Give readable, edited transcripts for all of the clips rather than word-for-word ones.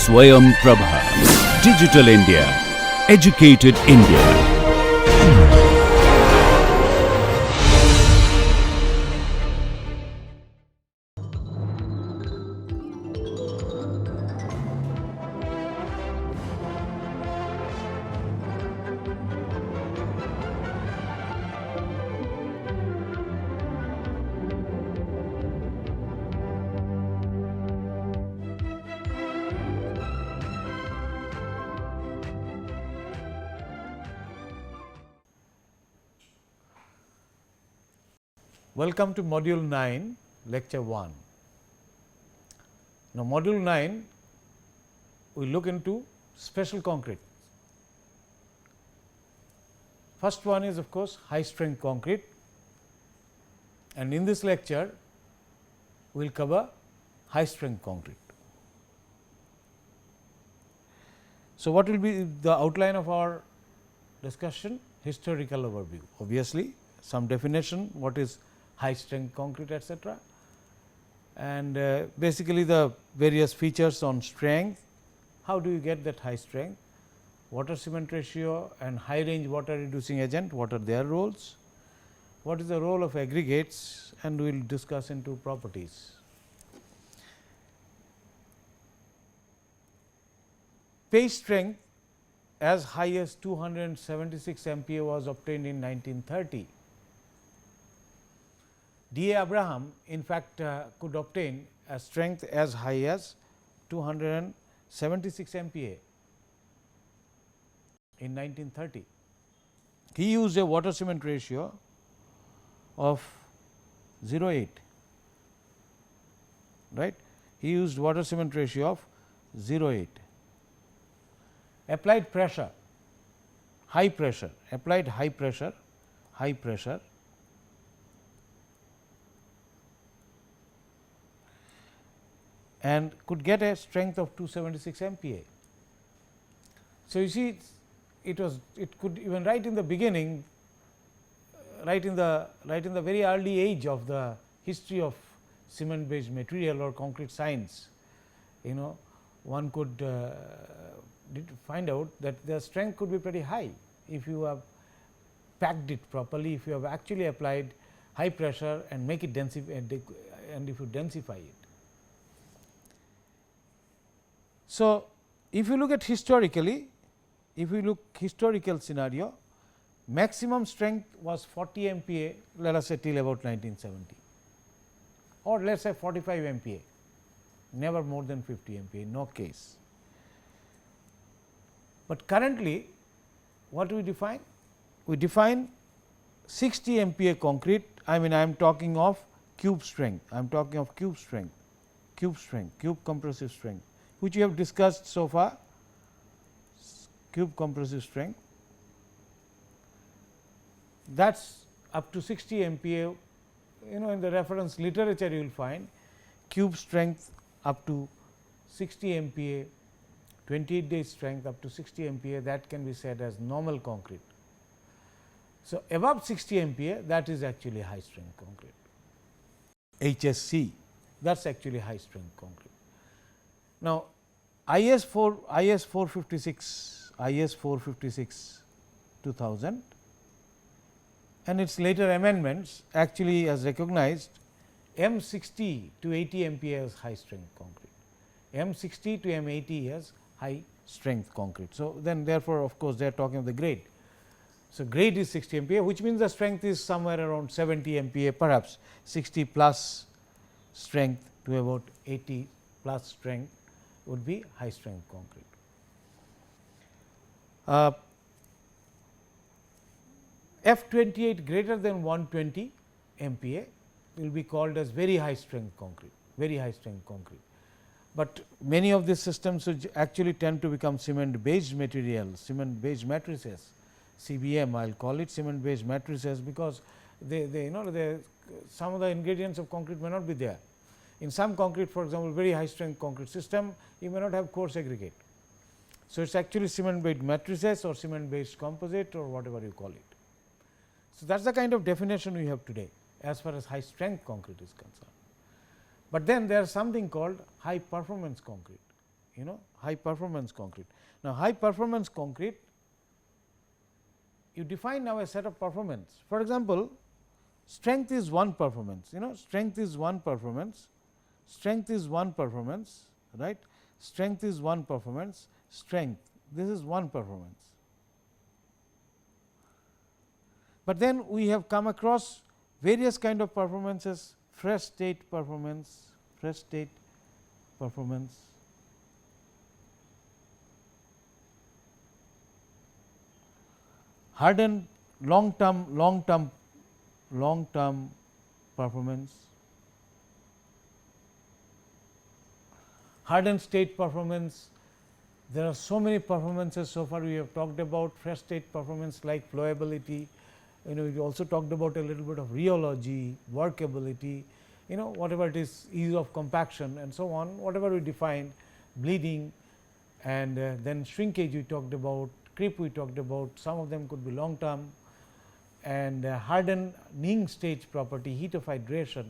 Swayam Prabha. Digital India. Educated India. Welcome to Module 9, Lecture 1. Now, Module 9 we look into special concrete. First one is of course high strength concrete, and in this lecture we will cover high strength concrete. So, what will be the outline of our discussion? Historical overview, obviously some definition, what is high strength concrete, etc., and basically the various features on strength, how do you get that high strength, water cement ratio and high range water reducing agent, what are their roles, what is the role of aggregates, and we will discuss into properties. Page strength as high as 276 MPa was obtained in 1930. D. A. Abraham in fact could obtain a strength as high as 276 MPa in 1930. He used a water cement ratio of 0.8, right. He used water cement ratio of 0.8. Applied pressure, high pressure, applied high pressure, and could get a strength of 276 MPa. So, you see it could even right in the beginning, right in the very early age of the history of cement based material or concrete science, one could find out that the strength could be pretty high if you have packed it properly, if you have actually applied high pressure and make it densify, and if you densify it. So, if you look at historically, if we look historical scenario, maximum strength was 40 MPa, let us say till about 1970, or let us say 45 MPa, never more than 50 MPa, no case. But currently what do we define? We define 60 MPa concrete, I mean I am talking of cube strength, I am talking of cube strength, cube compressive strength, which we have discussed so far, cube compressive strength, that is up to 60 MPa. In the reference literature you will find cube strength up to 60 MPa, 28 days strength up to 60 MPa, that can be said as normal concrete. So, above 60 MPa, that is actually high strength concrete, HSC, that is actually high strength concrete. Now, IS 456 2000 and its later amendments actually has recognized M 60 to 80 MPa as high strength concrete, M 60 to M 80 as high strength concrete. So, then therefore, of course, they are talking of the grade. So, grade is 60 MPa, which means the strength is somewhere around 70 MPa, perhaps 60 plus strength to about 80 plus strength would be high strength concrete. F 28 greater than 120 MPa will be called as very high strength concrete, very high strength concrete. But many of these systems which actually tend to become cement based material, cement based matrices, CBM I will call it cement based matrices, because they some of the ingredients of concrete may not be there. In some concrete, for example, very high strength concrete system, you may not have coarse aggregate. So, it is actually cement based matrices or cement based composite or whatever you call it. So, that is the kind of definition we have today as far as high strength concrete is concerned. But then there is something called high performance concrete. high performance concrete. Now, high performance concrete, you define now a set of performance. For example, strength is one performance, strength is one performance, strength is one performance, right, strength is one performance, strength, this is one performance. But then we have come across various kind of performances, fresh state performance, fresh state performance, hardened long term performance, hardened state performance. There are so many performances so far we have talked about. Fresh state performance like flowability, we also talked about a little bit of rheology, workability, whatever it is, ease of compaction and so on, whatever we defined, bleeding, and then shrinkage we talked about, creep we talked about, some of them could be long term, and hardening stage property, heat of hydration,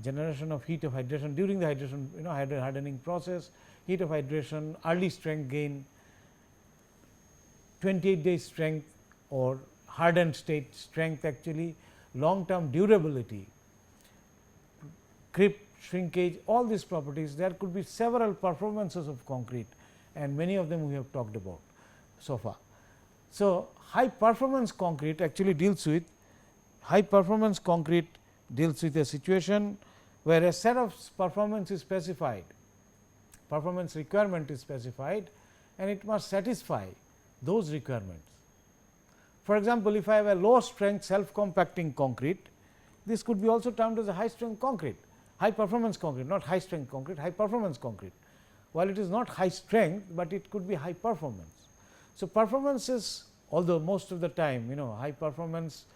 generation of heat of hydration during the hydration, hardening process, heat of hydration, early strength gain, 28 days strength or hardened state strength, actually long term durability, creep, shrinkage, all these properties. There could be several performances of concrete, and many of them we have talked about so far. So, high performance concrete actually deals with a situation where a set of performance is specified, performance requirement is specified, and it must satisfy those requirements. For example, if I have a low strength self compacting concrete, this could be also termed as a high strength concrete, high performance concrete, not high strength concrete, high performance concrete. While it is not high strength, but it could be high performance. So, performance is, although most of the time high performance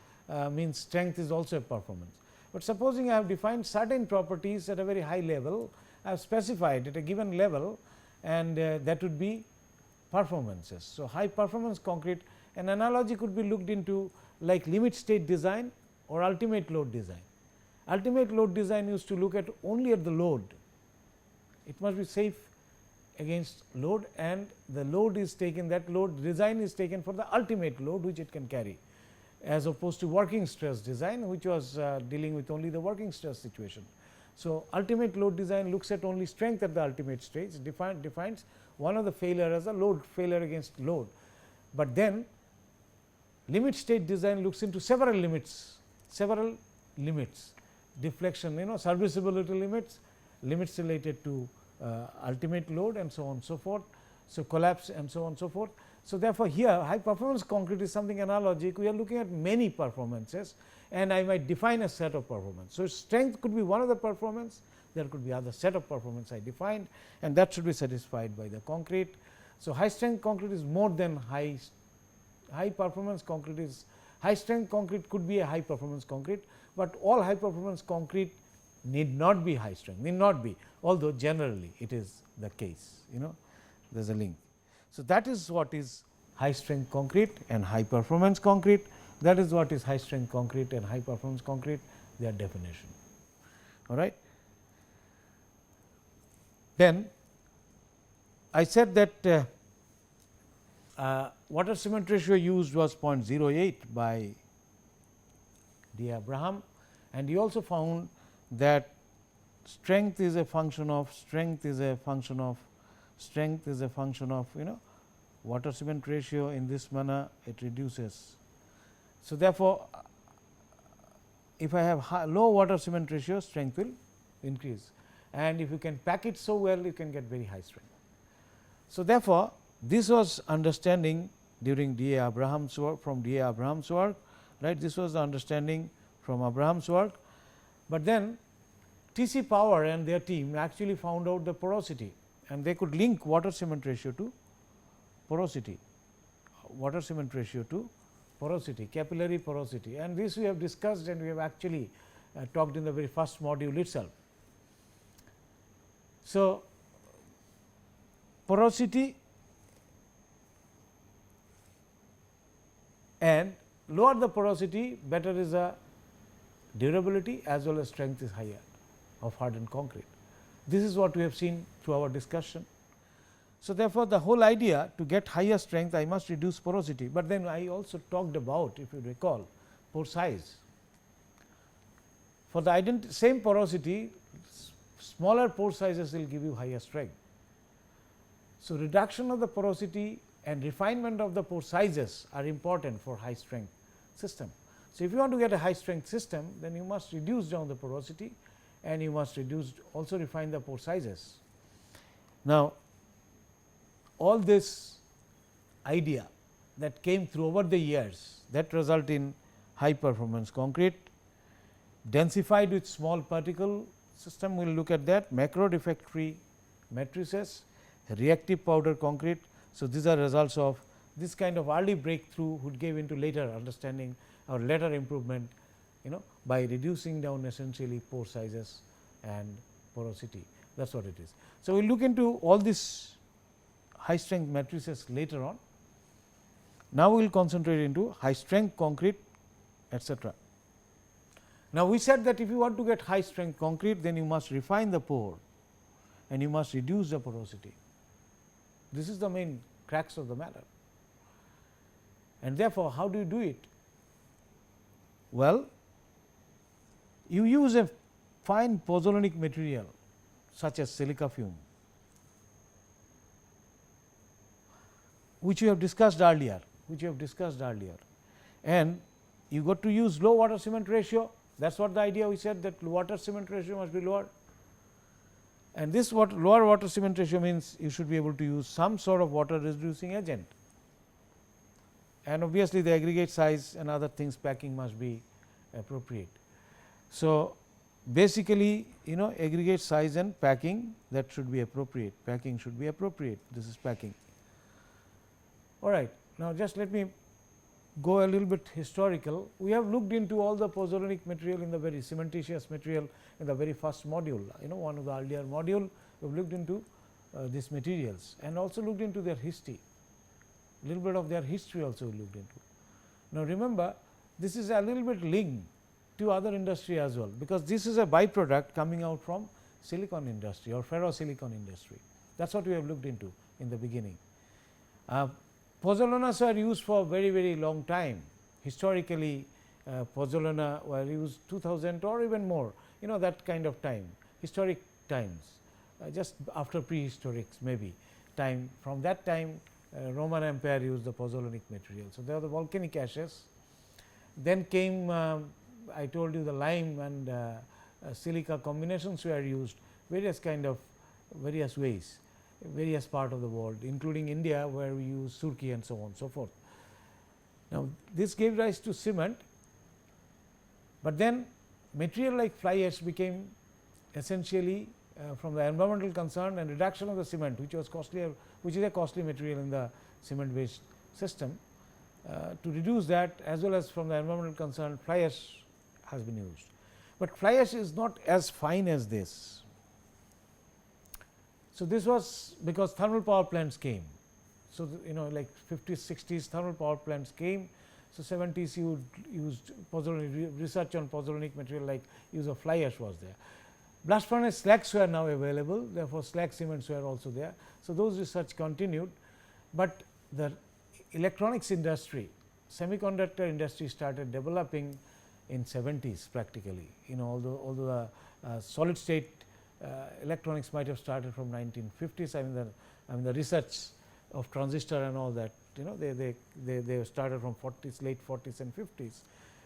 means strength is also a performance, but supposing I have defined certain properties at a very high level, I have specified at a given level, and that would be performances. So, high performance concrete, an analogy could be looked into like limit state design or ultimate load design. Ultimate load design used to look at only at the load, it must be safe against load, and the load is taken, that load design is taken for the ultimate load which it can carry, as opposed to working stress design, which was dealing with only the working stress situation. So, ultimate load design looks at only strength at the ultimate stage, defines one of the failure as a load failure against load, but then limit state design looks into several limits, deflection, serviceability limits, limits related to ultimate load, and so on and so forth. So, collapse and so on and so forth. So, therefore, here high performance concrete is something analogic. We are looking at many performances, and I might define a set of performance. So, strength could be one of the performance, there could be other set of performance I defined, and that should be satisfied by the concrete. So, high strength concrete is more than high performance concrete is high strength concrete could be a high performance concrete, but all high performance concrete need not be high strength, need not be, although generally it is the case, there is a link. So, that is what is high strength concrete and high performance concrete, that is what is high strength concrete and high performance concrete, their definition. All right. Then I said that water cement ratio used was 0.08 by D. Abraham, and he also found that strength is a function of water cement ratio. In this manner it reduces. So, therefore, if I have low water cement ratio, strength will increase, and if you can pack it so well, you can get very high strength. So, therefore, this was understanding during D. A. Abraham's work, from D. A. Abraham's work, right. This was the understanding from Abraham's work, but then T.C. Power and their team actually found out the porosity, and they could link water cement ratio to porosity, capillary porosity, and this we have discussed, and we have actually talked in the very first module itself. So, porosity, and lower the porosity, better is a durability as well as strength is higher of hardened concrete. This is what we have seen through our discussion. So, therefore, the whole idea to get higher strength I must reduce porosity, but then I also talked about, if you recall, pore size. For the same porosity, smaller pore sizes will give you higher strength. So, reduction of the porosity and refinement of the pore sizes are important for high strength system. So, if you want to get a high strength system, then you must reduce down the porosity and you must also refine the pore sizes. Now, all this idea that came through over the years that result in high performance concrete, densified with small particle system, we will look at that, macro defect free matrices, reactive powder concrete. So, these are results of this kind of early breakthrough which gave into later understanding or later improvement, by reducing down essentially pore sizes and porosity, that is what it is. So, we will look into all these high strength matrices later on. Now, we will concentrate into high strength concrete, etc. Now, we said that if you want to get high strength concrete, then you must refine the pore and you must reduce the porosity. This is the main crux of the matter. And therefore, how do you do it? Well, you use a fine pozzolanic material such as silica fume, which we have discussed earlier, and you got to use low water cement ratio. That is what the idea we said, that water cement ratio must be lower, and this lower water cement ratio means you should be able to use some sort of water reducing agent, and obviously the aggregate size and other things packing must be appropriate. So, basically aggregate size and packing, that should be appropriate, packing should be appropriate, this is packing. All right. Now, just let me go a little bit historical. We have looked into all the pozzolanic material in the very cementitious material in the very first module, one of the earlier module we have looked into these materials and also looked into their history, little bit of their history also we looked into. Now, remember, this is a little bit linked to other industry as well, because this is a byproduct coming out from silicon industry or ferrosilicon industry. That is what we have looked into in the beginning. Pozzolanas were used for very, very long time. Historically, pozzolana were used 2000 or even more, that kind of time, historic times, just after prehistorics maybe time. From that time, Roman Empire used the pozzolanic material. So, there were the volcanic ashes. Then came, I told you, the lime and silica combinations were used, various ways, various part of the world, including India, where we use surki and so on so forth. Now, this gave rise to cement, but then material like fly ash became essentially from the environmental concern and reduction of the cement, which was costlier, which is a costly material in the cement based system. To reduce that, as well as from the environmental concern, fly ash has been used, but fly ash is not as fine as this. So, this was because thermal power plants came. So, like 50s, 60s thermal power plants came. So, 70s you used research on pozzolanic material, like use of fly ash was there. Blast furnace slags were now available, therefore, slag cements were also there. So, those research continued, but the electronics industry, semiconductor industry started developing in 70s practically, although the solid state electronics might have started from 1950s. I mean the research of transistor and all that, they started from 40s, late 40s and 50s,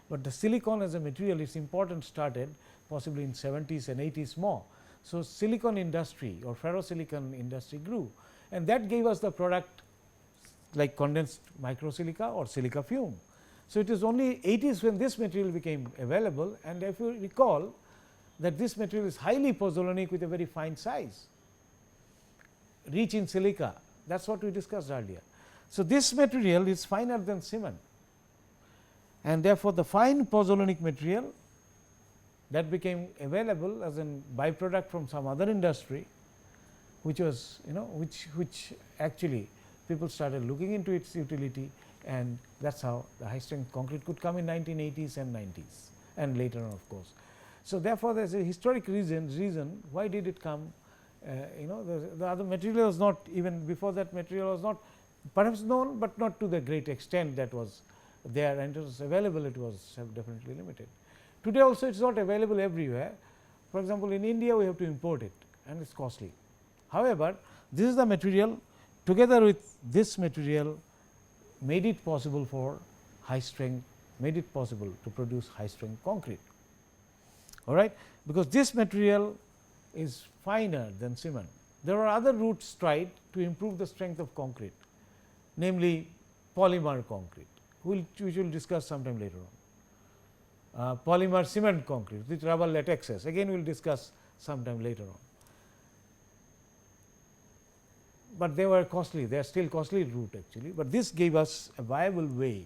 but the silicon as a material, its importance started possibly in 70s and 80s more. So, silicon industry or ferrosilicon industry grew, and that gave us the product like condensed microsilica or silica fume. So, it is only 80s when this material became available, and if you recall that this material is highly pozzolanic with a very fine size, rich in silica, that is what we discussed earlier. So, this material is finer than cement, and therefore, the fine pozzolanic material that became available as a byproduct from some other industry, which was which actually people started looking into its utility, and that is how the high strength concrete could come in 1980s and 90s and later on, of course. So, therefore, there is a historic reason why did it come, the other material was not, even before that material was not perhaps known, but not to the great extent that was there, and it was available, it was definitely limited. Today also it is not available everywhere. For example, in India we have to import it and it is costly. However, this is the material, together with this material, made it possible for high strength, made it possible to produce high strength concrete, all right, because this material is finer than cement. There are other routes tried to improve the strength of concrete, namely polymer concrete, which we will discuss sometime later on. Polymer cement concrete with rubber latexes, again we will discuss sometime later on. But they were costly, they are still costly route actually, but this gave us a viable way.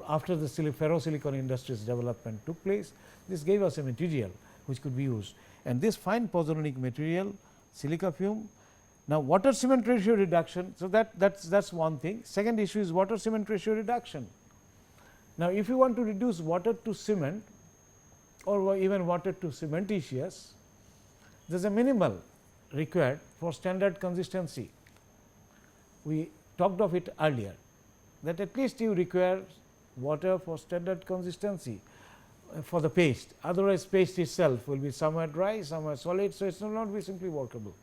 After the ferrosilicon industry's development took place, this gave us a material which could be used, and this fine pozzolanic material, silica fume. Now, water cement ratio reduction, so that's one thing. Second issue is water cement ratio reduction. Now, if you want to reduce water to cement or even water to cementitious, there is a minimal required for standard consistency. We talked of it earlier, that at least you require water for standard consistency for the paste, otherwise paste itself will be somewhere dry, somewhere solid. So, it will not be simply workable,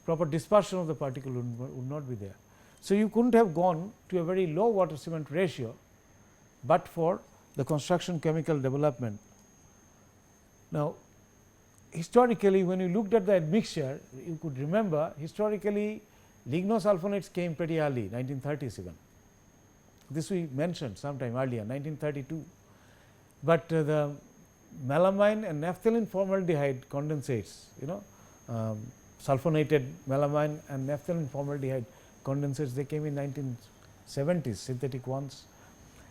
proper dispersion of the particle would not be there. So, you could not have gone to a very low water cement ratio, but for the construction chemical development. Now, historically when you looked at the admixture, you could remember historically lignosulfonates came pretty early, 1930s even. This we mentioned sometime earlier, 1932, but the melamine and naphthalene formaldehyde condensates, sulfonated melamine and naphthalene formaldehyde condensates, they came in 1970s, synthetic ones,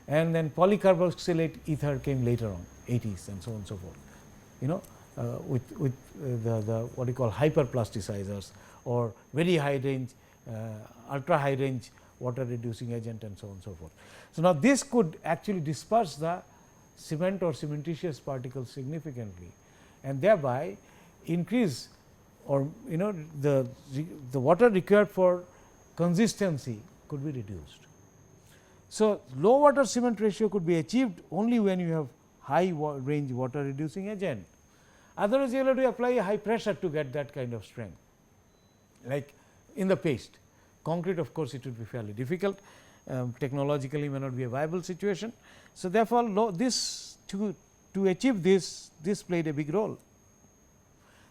and then polycarboxylate ether came later on, 80s and so on and so forth, with the what you call hyperplasticizers or very high range, ultra high range water reducing agent and so on and so forth. So, now this could actually disperse the cement or cementitious particles significantly, and thereby increase, or the water required for consistency could be reduced. So, low water cement ratio could be achieved only when you have high range water reducing agent. Otherwise, you will have to apply a high pressure to get that kind of strength, like in the paste. Concrete, of course, it would be fairly difficult, technologically may not be a viable situation. So, therefore, this to achieve this played a big role.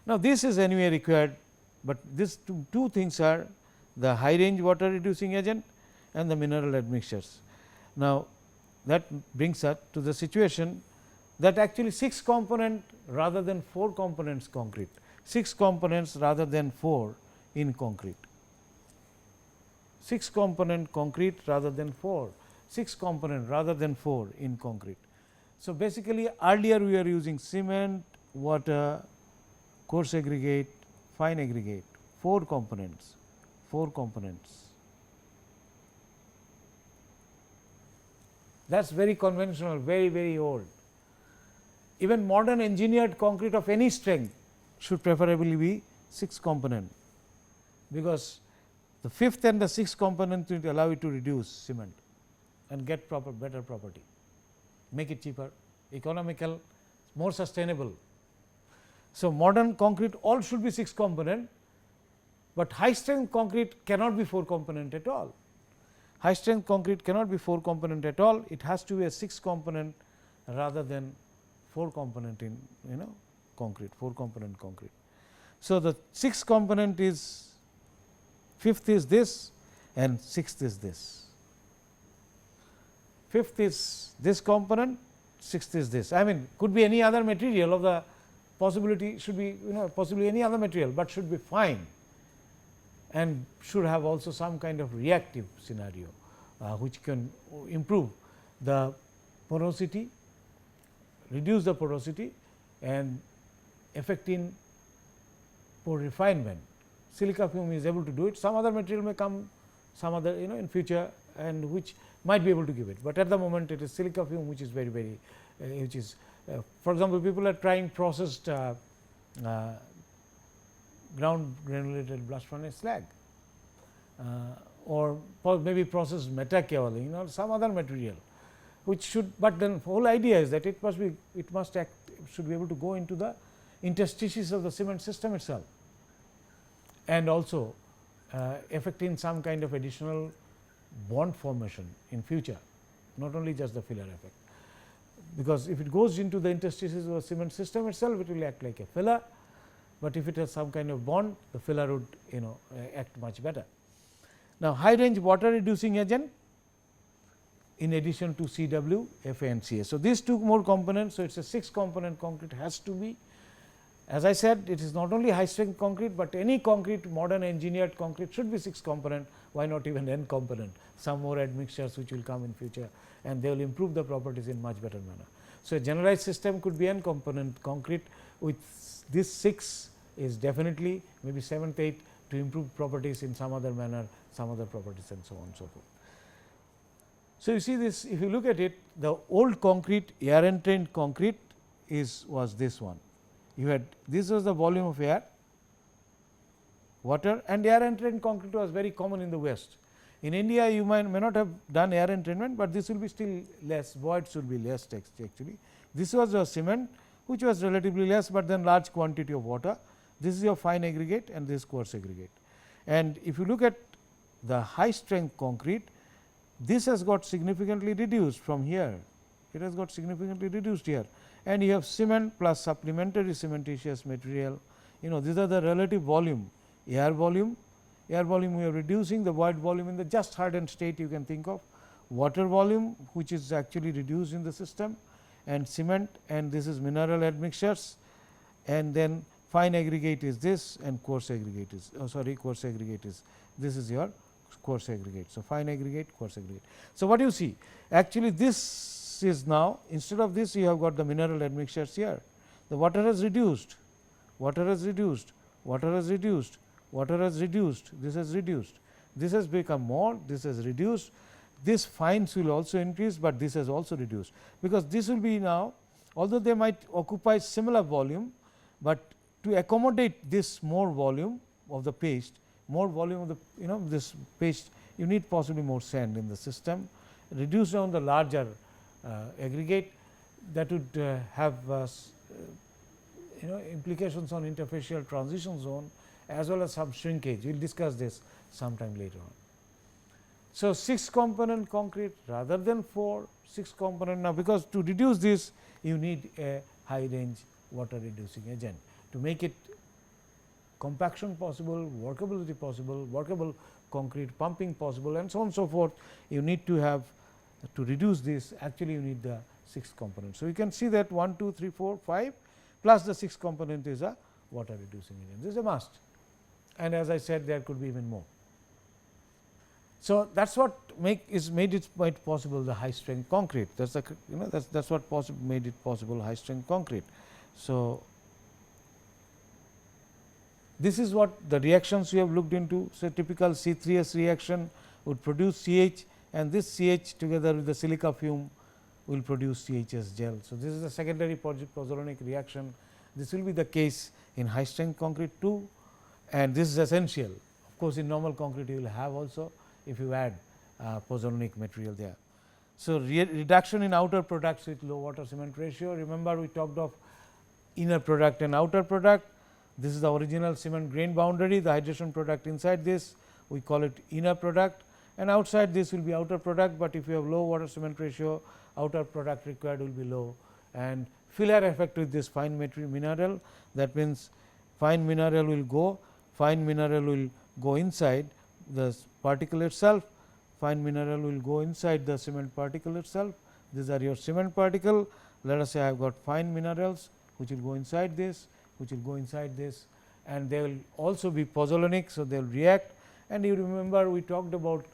Now, this is anyway required, but this two things are the high range water reducing agent and the mineral admixtures. Now, that brings us to the situation that actually 6 component rather than 4 components concrete, 6 components rather than 4 in concrete, 6 component concrete rather than 4, 6 component rather than 4 in concrete. So, basically earlier we are using cement, water, coarse aggregate, fine aggregate, 4 components, 4 components. That is very conventional, very old. Even modern engineered concrete of any strength should preferably be 6 component, because the 5th and the 6th component will allow you to reduce cement and get better property, make it cheaper, economical, more sustainable. So, modern concrete all should be 6 component, but high strength concrete cannot be 4 component at all. High strength concrete cannot be 4 component at all, it has to be a 6 component rather than 4 component in concrete, 4 component concrete. So, the 6th component is, 5th is this and 6th is this. 5th is this component, 6th is this. I mean, could be any other material of the possibility, should be possibly any other material, but should be fine and should have also some kind of reactive scenario, which can improve the porosity, reduce the porosity and effect in pore refinement. Silica fume is able to do it, some other material may come, some other in future, and which might be able to give it, but at the moment it is silica fume which is very which is for example, people are trying processed ground granulated blast furnace slag, or maybe processed metakaolin or some other material, which should, but then whole idea is that it must act, should be able to go into the interstices of the cement system itself, and also affecting some kind of additional bond formation in future, not only just the filler effect. Because if it goes into the interstices of the cement system itself, it will act like a filler, but if it has some kind of bond, the filler would act much better. Now, high range water reducing agent in addition to CW, FA and CA. So, these two more components. So, it is a 6 component concrete has to be. As I said, it is not only high strength concrete, but any concrete, modern engineered concrete should be 6 component, why not even n component, some more admixtures which will come in future, and they will improve the properties in much better manner. So, a generalized system could be n component concrete, with this 6 is definitely maybe 7th, 8th to improve properties in some other manner, some other properties, and so on and so forth. So, you see this, if you look at it, the old concrete, air entrained concrete was this one. You had, this was the volume of air, water, and air entrained concrete was very common in the West. In India, you may not have done air entrainment, but this will be still less, voids will be less actually. This was a cement which was relatively less, but then large quantity of water. This is your fine aggregate and this coarse aggregate. And if you look at the high strength concrete, this has got significantly reduced from here, it has got significantly reduced here, and you have cement plus supplementary cementitious material. These are the relative volume, air volume we are reducing, the void volume in the just hardened state you can think of, water volume which is actually reduced in the system, and cement, and this is mineral admixtures, and then fine aggregate is this, and coarse aggregate is coarse aggregate is this is your coarse aggregate. So, fine aggregate, coarse aggregate. So, what you see actually this is now, instead of this you have got the mineral admixtures here, the water has reduced, water has reduced, water has reduced, water has reduced, this has reduced, this has become more, this has reduced, this fines will also increase, but this has also reduced, because this will be now, although they might occupy similar volume, but to accommodate this more volume of the paste, more volume of the this paste, you need possibly more sand in the system, reduce down the larger aggregate, that would have implications on interfacial transition zone as well as some shrinkage. We will discuss this sometime later on. So, 6 component concrete rather than 4, 6 component. Now, because to reduce this you need a high range water reducing agent to make it compaction possible, workability possible, workable concrete pumping possible, and so on and so forth. You need to have, to reduce this, actually you need the 6 components. So, you can see that 1, 2, 3, 4, 5 plus the 6 component is a water reducing agent. This is a must, and as I said, there could be even more. So, that is what made it quite possible the high strength concrete. That is the that's what made it possible high strength concrete. So, this is what the reactions we have looked into. So, typical C3S reaction would produce CH, and this CH together with the silica fume will produce CHS gel. So, this is a secondary pozzolanic reaction. This will be the case in high strength concrete too, and this is essential. Of course, in normal concrete you will have also if you add pozzolanic material there. So, reduction in outer products with low water cement ratio. Remember, we talked of inner product and outer product. This is the original cement grain boundary, the hydration product inside this, we call it inner product, and outside this will be outer product, but if you have low water cement ratio, outer product required will be low, and filler effect with this fine mineral. That means, fine mineral will go inside the particle itself, fine mineral will go inside the cement particle itself. These are your cement particle. Let us say I have got fine minerals which will go inside this, which will go inside this, and they will also be pozzolanic. So, they will react, and you remember we talked about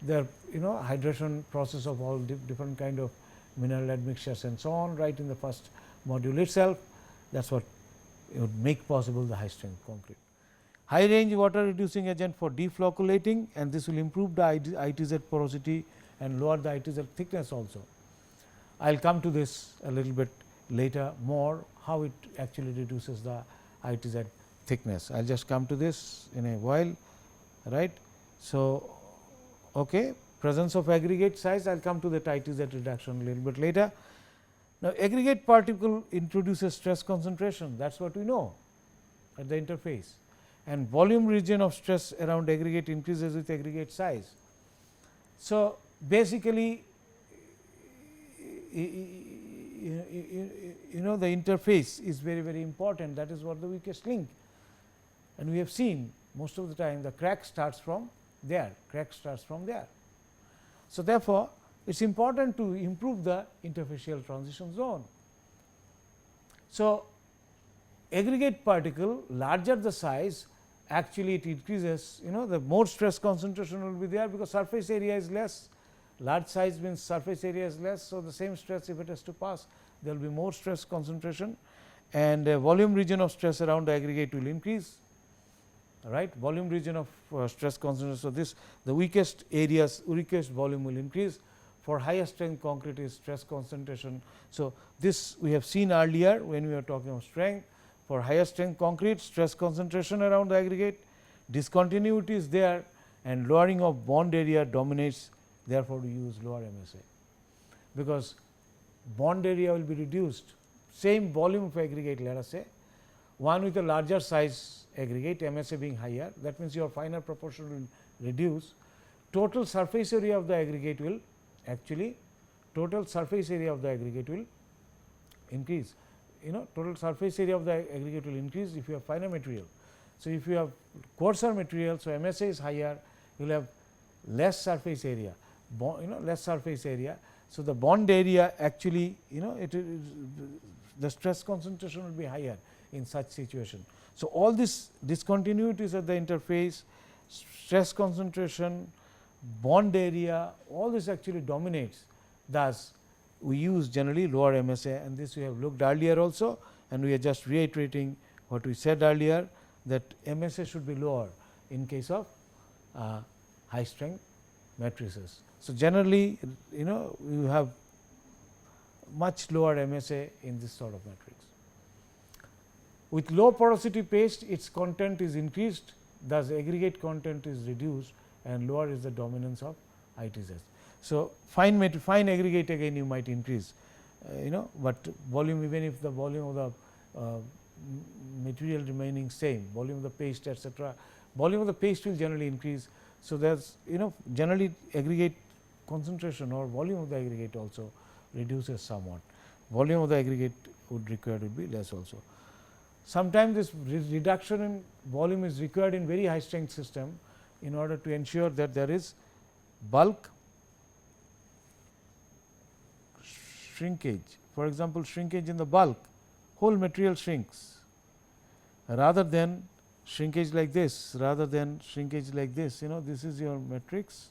the hydration process of all different kind of mineral admixtures and so on right in the first module itself. That is what would make possible the high strength concrete. High range water reducing agent for deflocculating, and this will improve the ITZ porosity and lower the ITZ thickness also. I will come to this a little bit later more, how it actually reduces the ITZ thickness. I will just come to this in a while, right. So, okay, presence of aggregate size, I will come to the ITZ reduction a little bit later. Now, aggregate particle introduces stress concentration, that is what we know at the interface, and volume region of stress around aggregate increases with aggregate size. So, basically you know the interface is very important, that is what the weakest link, and we have seen most of the time the crack starts from there, So, therefore, it is important to improve the interfacial transition zone. So, aggregate particle larger the size, actually it increases, the more stress concentration will be there, because surface area is less, large size means surface area is less. So, the same stress if it has to pass, there will be more stress concentration, and volume region of stress around the aggregate will increase, right, volume region of stress concentration. So, this the weakest areas, weakest volume will increase. For higher strength concrete is stress concentration. So, this we have seen earlier when we were talking of strength. For higher strength concrete, stress concentration around the aggregate, discontinuity is there, and lowering of bond area dominates, therefore, we use lower MSA, because bond area will be reduced, same volume of aggregate, let us say, one with a larger size aggregate, MSA being higher, that means your finer proportion will reduce, total surface area of the aggregate will actually, total surface area of the aggregate will increase. Total surface area of the aggregate will increase if you have finer material. So, if you have coarser material, so MSA is higher, you will have less surface area, less surface area. So, the bond area actually, it is the stress concentration will be higher in such situation. So, all this discontinuities at the interface, stress concentration, bond area, all this actually dominates. Thus, we use generally lower MSA, and this we have looked earlier also, and we are just reiterating what we said earlier, that MSA should be lower in case of high strength matrices. So, generally you have much lower MSA in this sort of matrix. With low porosity paste, its content is increased, thus aggregate content is reduced, and lower is the dominance of ITZ. So, fine aggregate again you might increase, but volume, even if the volume of the material remaining same, volume of the paste, etc., volume of the paste will generally increase. So, there is generally aggregate concentration or volume of the aggregate also reduces somewhat, volume of the aggregate would be less also. Sometimes this reduction in volume is required in very high strength system, in order to ensure that there is bulk shrinkage. For example, shrinkage in the bulk, whole material shrinks, rather than shrinkage like this, this is your matrix,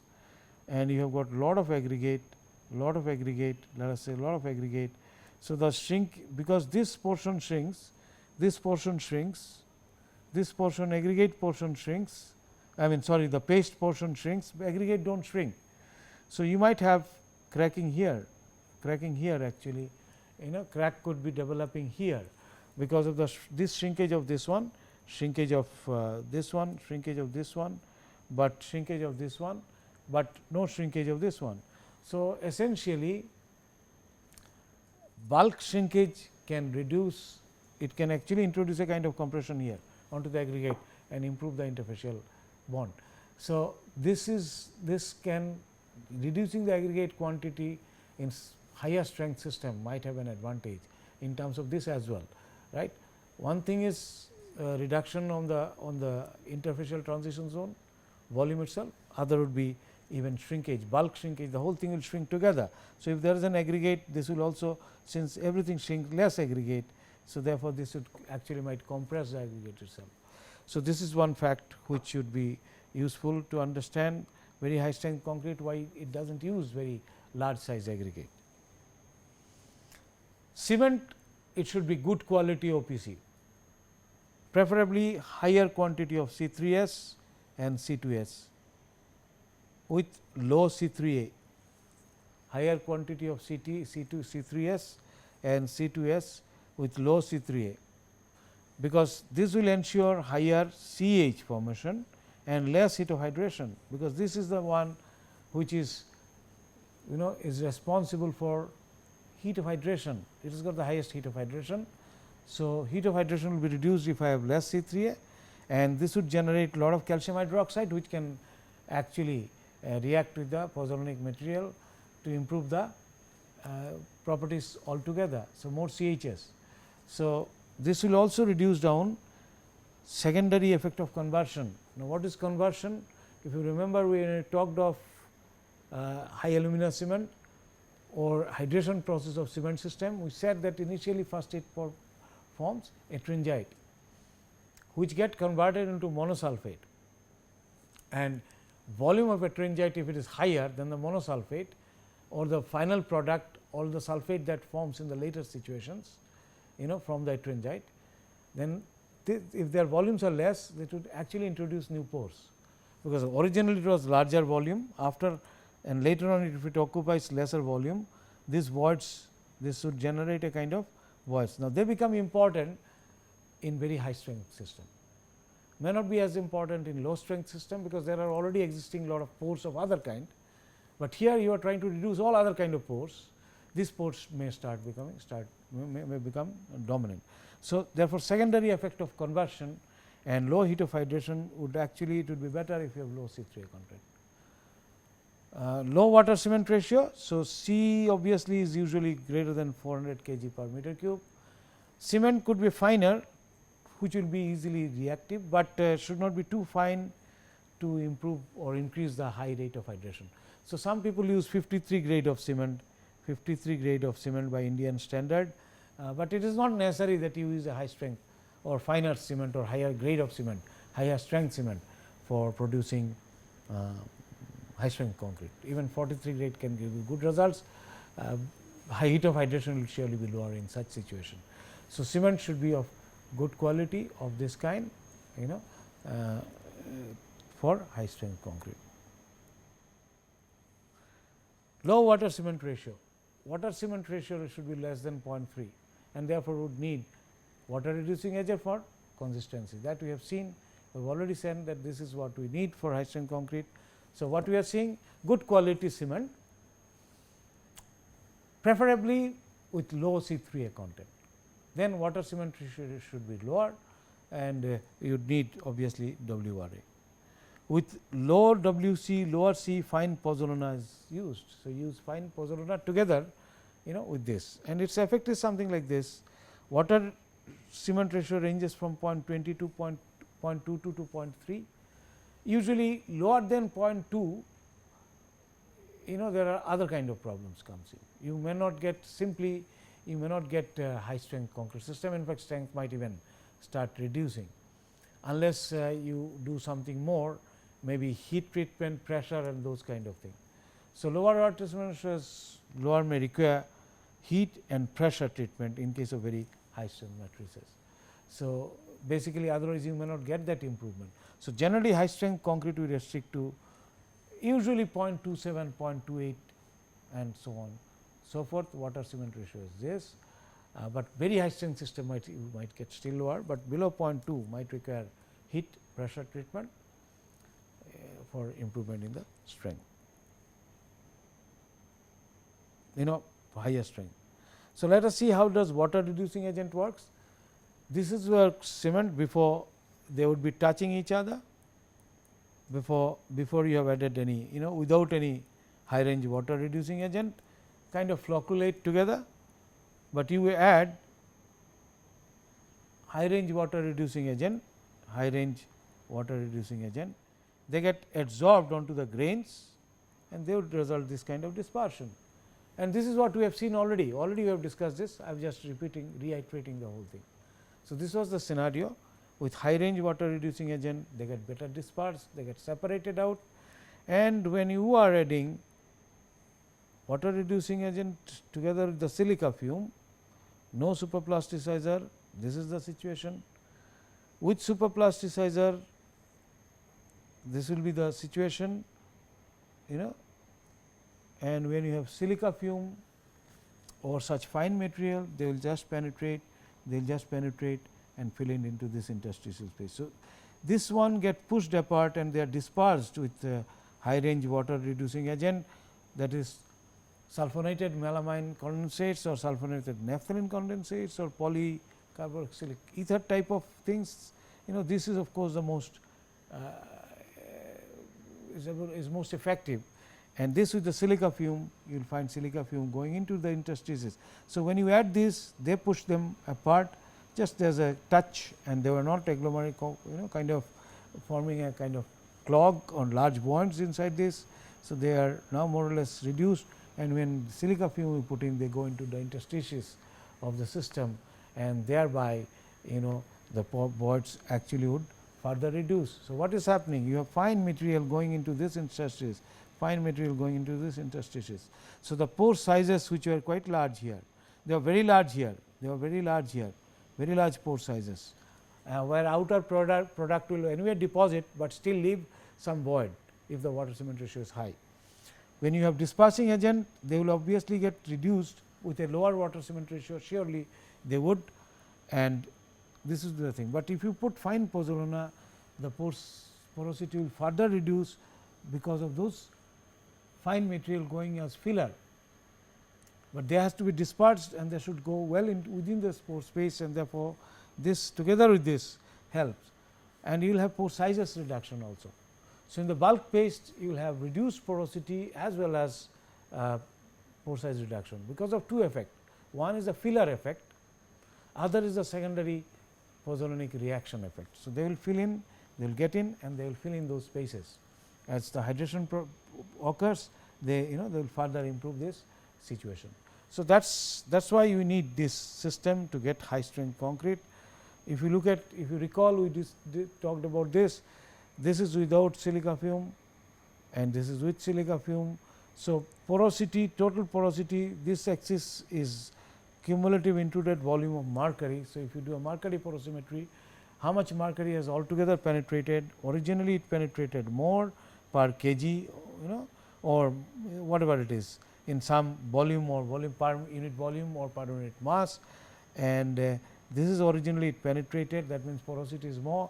and you have got lot of aggregate, let us say lot of aggregate. So, the shrink, because this portion shrinks, this portion shrinks, this portion aggregate portion shrinks, the paste portion shrinks, aggregate do not shrink. So, you might have cracking here actually, crack could be developing here, because of this shrinkage of this one, shrinkage of this one, shrinkage of this one, but shrinkage of this one, but no shrinkage of this one. So, essentially bulk shrinkage can reduce, it can actually introduce a kind of compression here onto the aggregate and improve the interfacial bond. So, this can reducing the aggregate quantity in higher strength system might have an advantage in terms of this as well, right. One thing is reduction on the interfacial transition zone volume itself, other would be even shrinkage, bulk shrinkage, the whole thing will shrink together. So, if there is an aggregate, this will also, since everything shrinks less aggregate. So, therefore, this would actually might compress the aggregate itself. So, this is one fact which should be useful to understand very high strength concrete, why it does not use very large size aggregate. Cement, it should be good quality OPC, preferably higher quantity of C3S and C2S with low C3A, higher quantity of C2, C3S and C2S with low C3A. because this will ensure higher CH formation and less heat of hydration, because this is the one which is is responsible for heat of hydration. It has got the highest heat of hydration. So, heat of hydration will be reduced if I have less C3A, and this would generate a lot of calcium hydroxide, which can actually react with the pozzolanic material to improve the properties altogether. So, more CHS. So, this will also reduce down secondary effect of conversion. Now, what is conversion? If you remember, we talked of high alumina cement or hydration process of cement system. We said that initially first it forms ettringite, which get converted into monosulfate, and volume of ettringite, if it is higher than the monosulfate or the final product or the sulfate that forms in the later situations from the ettringite, then if their volumes are less, it would actually introduce new pores, because originally it was larger volume, after and later on if it occupies lesser volume, these voids, this would generate a kind of voids. Now, they become important in very high strength system, may not be as important in low strength system, because there are already existing lot of pores of other kind, but here you are trying to reduce all other kind of pores. These pores may may become dominant. So, therefore, secondary effect of conversion and low heat of hydration would actually, it would be better if you have low C3A content. Low water cement ratio. So, C obviously is usually greater than 400 kg per meter cube. Cement could be finer, which will be easily reactive, but should not be too fine to improve or increase the high rate of hydration. So, some people use 53 grade of cement, 53 grade of cement by Indian standard, but it is not necessary that you use a high strength or finer cement or higher grade of cement, higher strength cement for producing high strength concrete. Even 43 grade can give you good results. High heat of hydration will surely be lower in such situation. So, cement should be of good quality of this kind for high strength concrete. Low water cement ratio. Water cement ratio should be less than 0.3, and therefore, would need water reducing agent for consistency, that we have seen. We have already said that this is what we need for high strength concrete. So, what we are seeing, good quality cement, preferably with low C3A content, then water cement ratio should be lower, and you would need obviously WRA. With lower WC, lower C, fine pozzolana is used. So, use fine pozzolana together with this, and its effect is something like this. Water cement ratio ranges from 0.20 to 0.22 to 0.3. Usually lower than 0.2, there are other kind of problems comes in. You may not get simply, you may not get high strength concrete system. In fact, strength might even start reducing, unless you do something more, maybe heat treatment, pressure, and those kind of things. So, lower water cement ratios, lower may require heat and pressure treatment in case of very high strength matrices. So, basically otherwise you may not get that improvement. So, generally high strength concrete we restrict to usually 0.27, 0.28 and so on, so forth. Water cement ratio is this, but very high strength system you might get still lower, but below 0.2 might require heat pressure treatment for improvement in the strength, higher strength. So, let us see how does water reducing agent works. This is where cement, before they would be touching each other, before you have added any without any high range water reducing agent, kind of flocculate together, but you add high range water reducing agent, they get absorbed onto the grains, and they would result this kind of dispersion. And this is what we have seen already we have discussed this. I am just reiterating the whole thing. So, this was the scenario with high range water reducing agent, they get better dispersed, they get separated out, and when you are adding water reducing agent together with the silica fume, no superplasticizer, this is the situation. With superplasticizer, this will be the situation, and when you have silica fume or such fine material, they will just penetrate, and fill it into this interstitial space. So, this one get pushed apart and they are dispersed with high range water reducing agent, that is sulfonated melamine condensates or sulfonated naphthalene condensates or polycarboxylic ether type of things. This is of course the most is most effective, and this with the silica fume, you will find silica fume going into the interstices. So, when you add this, they push them apart just as a touch, and they were not agglomerate, kind of forming a kind of clog or large bonds inside this. So, they are now more or less reduced, and when silica fume you put in, they go into the interstices of the system, and thereby the voids actually would further reduce. So, what is happening? You have fine material going into this interstices, fine material going into this interstices. So, the pore sizes which were quite large here, they are very large here, they are very large here, very large pore sizes, where outer product will anyway deposit, but still leave some void if the water cement ratio is high. When you have dispersing agent, they will obviously get reduced with a lower water cement ratio, surely they would, and this is the thing. But if you put fine pozzolana, the porosity will further reduce because of those fine material going as filler, but they has to be dispersed and they should go well within the pore space, and therefore, this together with this helps, and you will have pore sizes reduction also. So, in the bulk paste you will have reduced porosity as well as pore size reduction because of two effects. One is the filler effect, other is the secondary pozzolanic reaction effect. So, they will fill in, they will get in and they will fill in those spaces. As the hydration occurs, they will further improve this situation. So, that is why you need this system to get high strength concrete. If you look at, if you recall, we talked about this. This is without silica fume and this is with silica fume. So, porosity, total porosity, this axis is cumulative intruded volume of mercury. So, if you do a mercury porosimetry, how much mercury has altogether penetrated? Originally it penetrated more per kg, or whatever it is, in some volume or volume per unit volume or per unit mass, and this is originally it penetrated, that means porosity is more.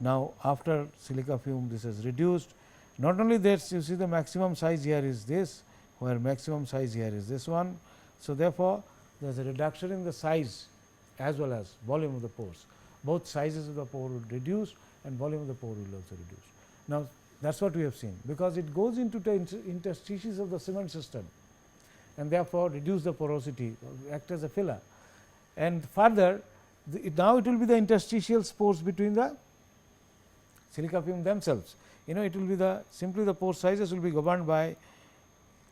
Now, after silica fume this is reduced. Not only that, you see the maximum size here is this, where maximum size here is this one. So, therefore, there is a reduction in the size as well as volume of the pores. Both sizes of the pore would reduce and volume of the pore will also reduce. Now, that is what we have seen, because it goes into the interstices of the cement system and therefore, reduce the porosity, act as a filler. And further, now it will be the interstitial pores between the silica fume themselves. It will be the simply the pore sizes will be governed by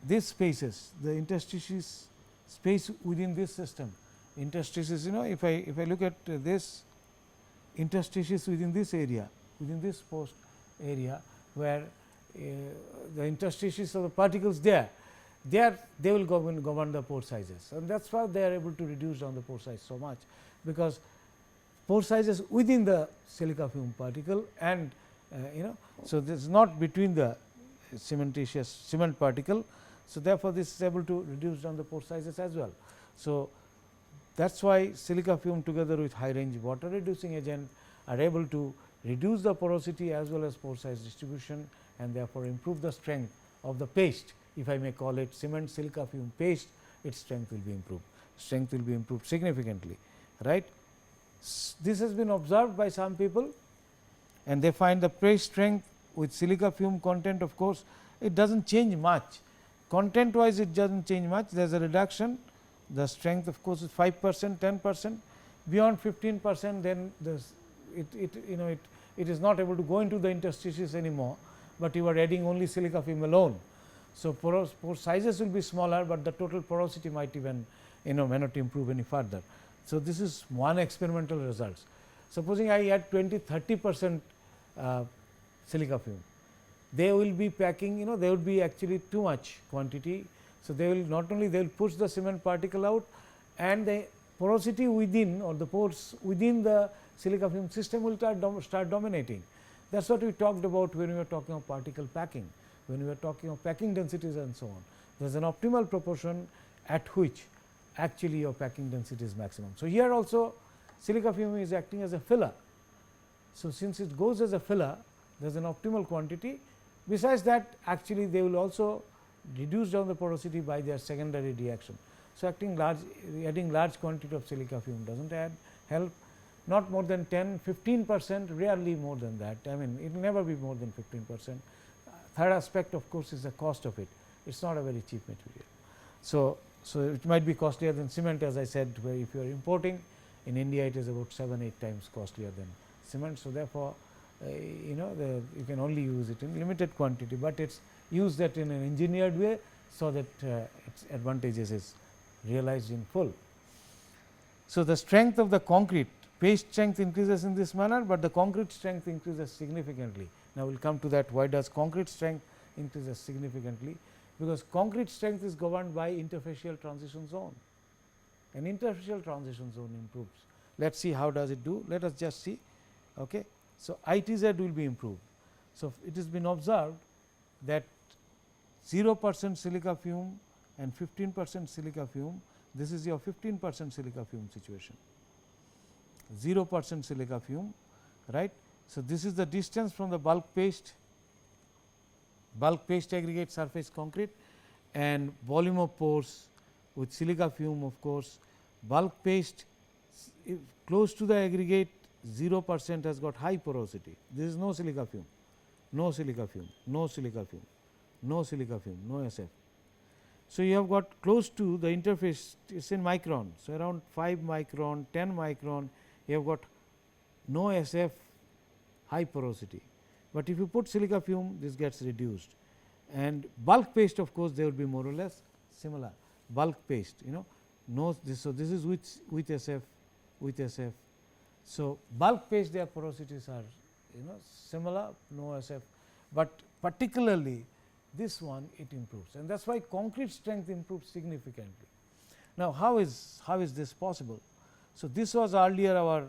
these spaces, the interstices space within this system. Interstices, if I look at this interstices within this area, within this post area, where the interstices of the particles they will govern the pore sizes, and that is why they are able to reduce down the pore size so much, because pore sizes within the silica fume particle, and so this is not between the cementitious cement particle. So, therefore, this is able to reduce down the pore sizes as well. So, that is why silica fume together with high range water reducing agent are able to reduce the porosity as well as pore size distribution, and therefore, improve the strength of the paste. If I may call it cement silica fume paste, its strength will be improved, significantly, right. This has been observed by some people, and they find the paste strength with silica fume content, of course, it does not change much. Content wise it does not change much, there is a reduction, the strength of course is 5%, 10%, beyond 15%, then it is not able to go into the interstices anymore, but you are adding only silica fume alone. So, pore sizes will be smaller, but the total porosity might even may not improve any further. So, this is one experimental results. Supposing I add 20-30% silica fume, they will be packing, they would be actually too much quantity. So, they will not only they will push the cement particle out, and the porosity within or the pores within the silica fume system will start dominating. That is what we talked about when we were talking of particle packing, when we were talking of packing densities and so on. There is an optimal proportion at which actually your packing density is maximum. So, here also silica fume is acting as a filler. So, since it goes as a filler, there is an optimal quantity. Besides that, actually they will also reduce down the porosity by their secondary reaction. So, adding large quantity of silica fume does not help, not more than 10-15%, rarely more than that. I mean, it will never be more than 15%. Third aspect, of course, is the cost of it. It is not a very cheap material. So, it might be costlier than cement, as I said, where if you are importing, in India it is about 7-8 times costlier than cement. So, therefore, you you can only use it in limited quantity, but it is used that in an engineered way, so that its advantages is realized in full. So, the strength of the concrete, paste strength increases in this manner, but the concrete strength increases significantly. Now, we will come to that. Why does concrete strength increases significantly? Because concrete strength is governed by interfacial transition zone. An interfacial transition zone improves. Let us see how does it do. Let us just see. Okay. So, ITZ will be improved. So, it has been observed that 0% silica fume and 15% silica fume, this is your 15% silica fume situation, 0% silica fume, right. So, this is the distance from the bulk paste aggregate surface concrete and volume of pores with silica fume. Of course, bulk paste close to the aggregate 0% has got high porosity. This is no silica fume, no silica fume, no silica fume, no silica fume, no SF. So, you have got close to the interface, it is in micron. So, around 5 micron, 10 micron, you have got no SF, high porosity. But if you put silica fume, this gets reduced, and bulk paste, of course, they will be more or less similar. Bulk paste, no this. So, this is with SF, with SF. So, bulk paste, their porosities are similar, no SF, but particularly this one it improves, and that is why concrete strength improves significantly. Now, how is this possible? So, this was earlier our,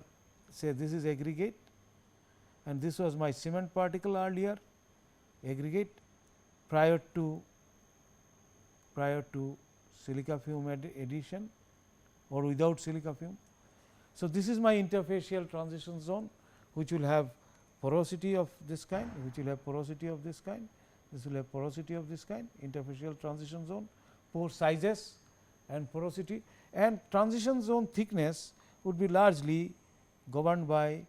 say this is aggregate, and this was my cement particle earlier, aggregate prior to silica fume addition or without silica fume. So, this is my interfacial transition zone, which will have porosity of this kind, which will have porosity of this kind, this will have porosity of this kind, interfacial transition zone, pore sizes and porosity, and transition zone thickness would be largely governed by,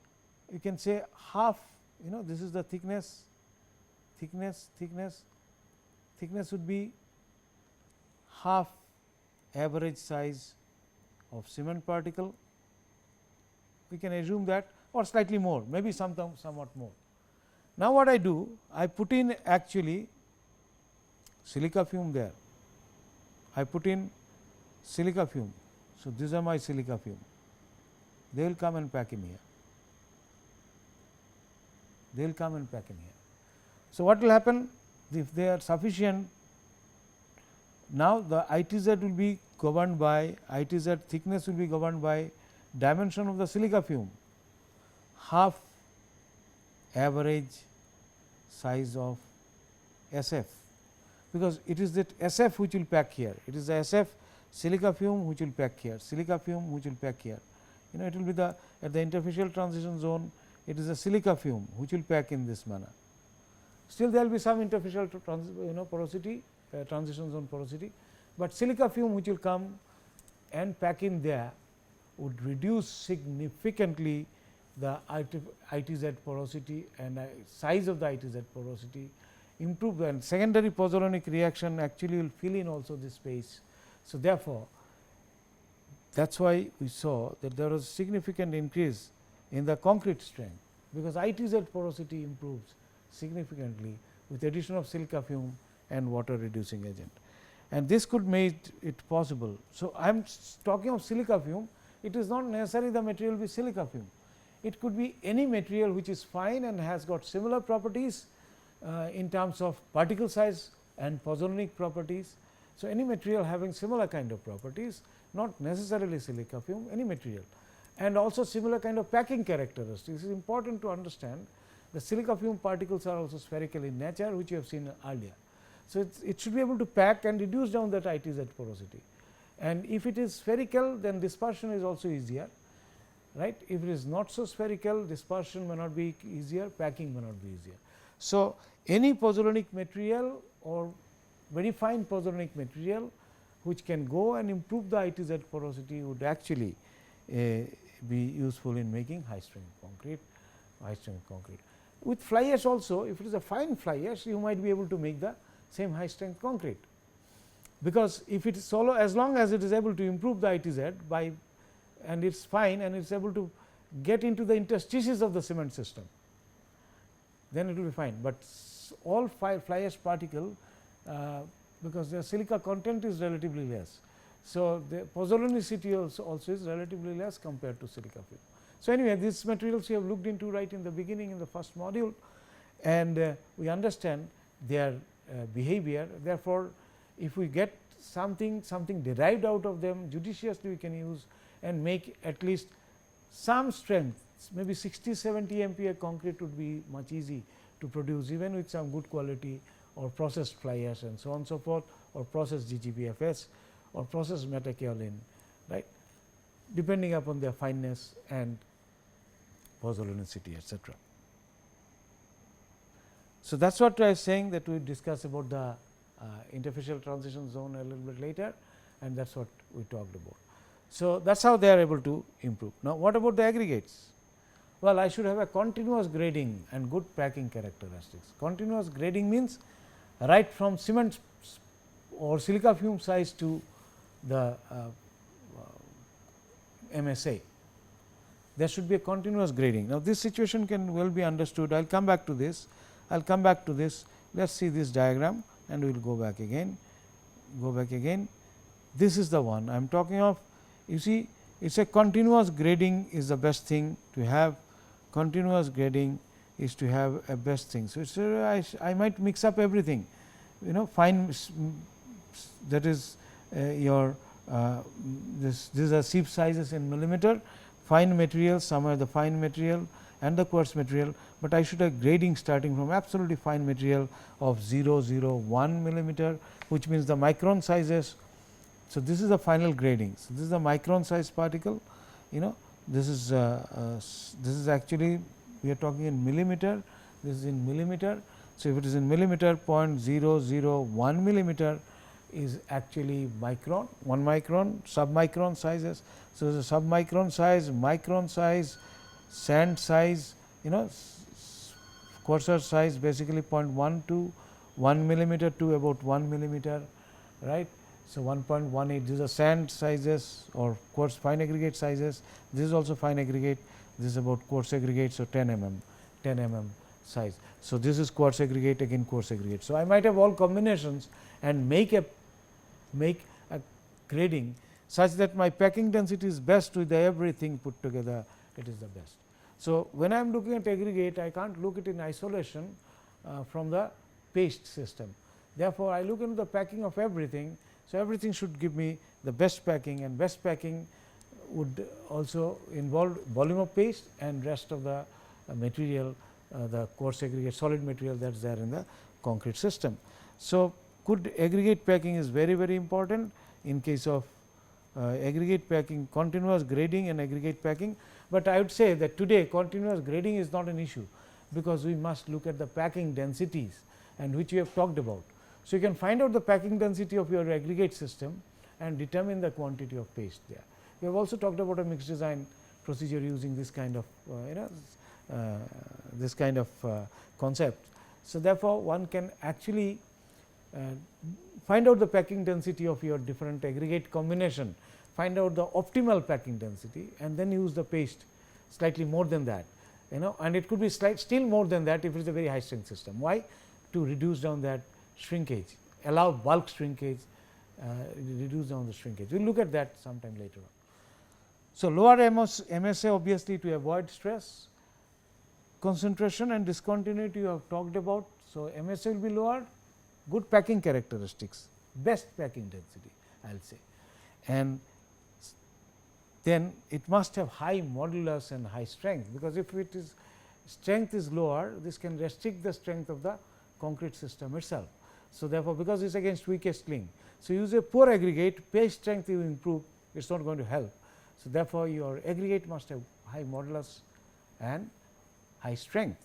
you can say, half, this is the thickness would be half average size of cement particle, we can assume that, or slightly more, maybe somewhat more. Now, what I do, I put in actually silica fume there, I put in silica fume. So, these are my silica fume, they will come and pack in here, they will come and pack in here. So, what will happen if they are sufficient? Now, the ITZ will be governed by, ITZ thickness will be governed by dimension of the silica fume, half average size of SF, because it is that SF which will pack here, it is the SF silica fume which will pack here, silica fume which will pack here. It will be the at the interfacial transition zone, it is a silica fume which will pack in this manner. Still there will be some interfacial porosity, transition zone porosity, but silica fume which will come and pack in there would reduce significantly the ITZ porosity and size of the ITZ porosity, improve, and secondary pozzolanic reaction actually will fill in also this space. So, therefore, that is why we saw that there was significant increase in the concrete strength, because ITZ porosity improves significantly with addition of silica fume and water reducing agent, and this could make it possible. So, I am talking of silica fume, it is not necessarily the material with silica fume, it could be any material which is fine and has got similar properties in terms of particle size and pozzolanic properties. So, any material having similar kind of properties, not necessarily silica fume, any material, and also similar kind of packing characteristics. It is important to understand the silica fume particles are also spherical in nature, which you have seen earlier. So, it should be able to pack and reduce down that ITZ porosity, and if it is spherical, then dispersion is also easier, right. If it is not so spherical, dispersion may not be easier, packing may not be easier. So, any pozzolanic material or very fine pozzolanic material which can go and improve the ITZ porosity would actually be useful in making high strength concrete, With fly ash also, if it is a fine fly ash, you might be able to make the same high strength concrete, because if it is solo, as long as it is able to improve the ITZ by, and it is fine and it is able to get into the interstices of the cement system, then it will be fine. But all fly ash particle, because their silica content is relatively less. So, the pozzolanicity also is relatively less compared to silica film. So, anyway, these materials we have looked into right in the beginning in the first module, and we understand their behavior. Therefore, if we get something derived out of them judiciously, we can use and make at least some strength, maybe 60-70 MPa concrete would be much easy to produce, even with some good quality or processed fly ash and so on and so forth, or processed GGBFS or processed metakaolin, right, depending upon their fineness and pozzolanicity, etc. So, that is what I was saying, that we discuss about the interfacial transition zone a little bit later, and that is what we talked about. So, that is how they are able to improve. Now, what about the aggregates? Well, I should have a continuous grading and good packing characteristics. Continuous grading means right from cement or silica fume size to the MSA. There should be a continuous grading. Now, this situation can well be understood. I will come back to this. Let us see this diagram and we will go back again. This is the one I am talking of. You see, it is a continuous grading is the best thing to have. Continuous grading is to have a best thing. So, I might mix up everything, fine, that is your these are sieve sizes in millimeter, fine material, somewhere the fine material and the coarse material, but I should have grading starting from absolutely fine material of 0.001 millimeter, which means the micron sizes. So, this is the final grading. So, this is the micron size particle, this is actually we are talking in millimeter, this is in millimeter. So, if it is in millimeter, 0.001 millimeter is actually micron, 1 micron, submicron sizes. So, the submicron size, micron size, sand size, coarser size basically 0.1 to 1 millimeter to about 1 millimeter, right. So, 1.18, these are sand sizes or coarse fine aggregate sizes. This is also fine aggregate, this is about coarse aggregate. So, 10 mm size. So, this is coarse aggregate, again coarse aggregate. So, I might have all combinations and make a grading such that my packing density is best with everything put together, it is the best. So, when I am looking at aggregate, I can't look it in isolation from the paste system. Therefore, I look into the packing of everything. So, everything should give me the best packing, and best packing would also involve volume of paste and rest of the material, the coarse aggregate solid material that is there in the concrete system. So, good aggregate packing is very, very important in case of aggregate packing, continuous grading and aggregate packing. But I would say that today continuous grading is not an issue, because we must look at the packing densities, and which we have talked about. So, you can find out the packing density of your aggregate system and determine the quantity of paste there. We have also talked about a mixed design procedure using this kind of concept. So, therefore, one can actually find out the packing density of your different aggregate combination, find out the optimal packing density, and then use the paste slightly more than that, and it could be still more than that if it is a very high strength system. Why? To reduce down that shrinkage, allow bulk shrinkage, reduce down the shrinkage. We will look at that sometime later on. So, lower MSA obviously to avoid stress, concentration and discontinuity you have talked about. So, MSA will be lower, good packing characteristics, best packing density I will say, and then it must have high modulus and high strength, because if it is strength is lower, this can restrict the strength of the concrete system itself. So, therefore, because it is against weakest link. So, use a poor aggregate, paste strength you improve, it is not going to help. So, therefore, your aggregate must have high modulus and high strength.